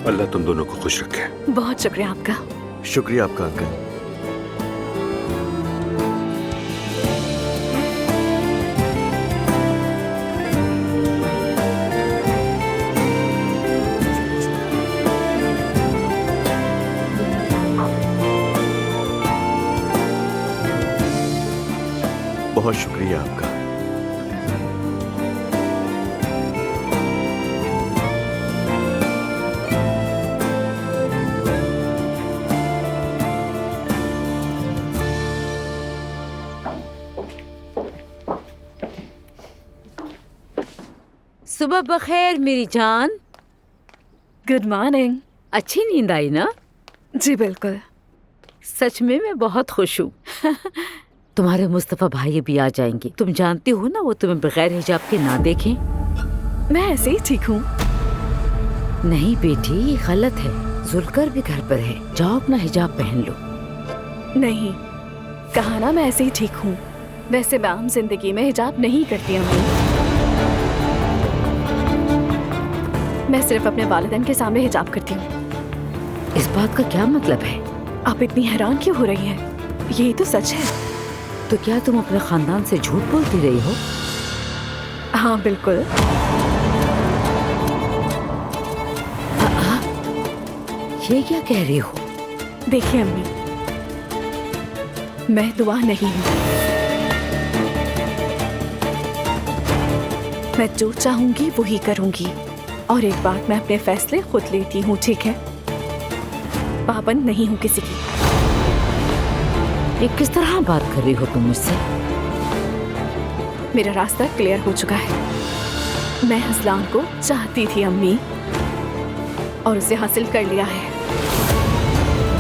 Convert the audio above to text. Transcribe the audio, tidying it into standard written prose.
अल्लाह तुम दोनों को खुश रखे। बहुत शुक्रिया आपका। शुक्रिया आपका अंकल। बहुत शुक्रिया आपका। सुबह बखैर मेरी जान। Good morning. अच्छी नींद आई ना? जी बिल्कुल। सच में मैं बहुत खुश हूँ। तुम्हारे मुस्तफा भाई भी आ जाएंगे। तुम जानती हो ना वो तुम्हें बगैर हिजाब के ना देखें। मैं ऐसे ही ठीक हूँ। नहीं बेटी, ये गलत है। जुल्कर भी घर पर है, जाओ अपना हिजाब पहन लो। नहीं, कहा ना मैं ऐसे ही ठीक हूँ। वैसे मैं आम जिंदगी में हिजाब नहीं करती अम्मी। मैं सिर्फ अपने वालिदैन के सामने हिजाब करती हूँ। इस बात का क्या मतलब है? आप इतनी हैरान क्यों हो रही हैं? यही तो सच है। तो क्या तुम अपने खानदान से झूठ बोलती रही हो? हाँ बिल्कुल। ये क्या कह रही हो? देखिए अम्मी, मैं दुआ नहीं हूँ। मैं जो चाहूंगी वो ही करूंगी। और एक बात, मैं अपने फैसले खुद लेती हूँ, ठीक है? पाबंद नहीं हूँ किसी की। ये किस तरह बात कर रही हो तुम मुझसे? मेरा रास्ता क्लियर हो चुका है। मैं हसलान को चाहती थी अम्मी, और उसे हासिल कर लिया है।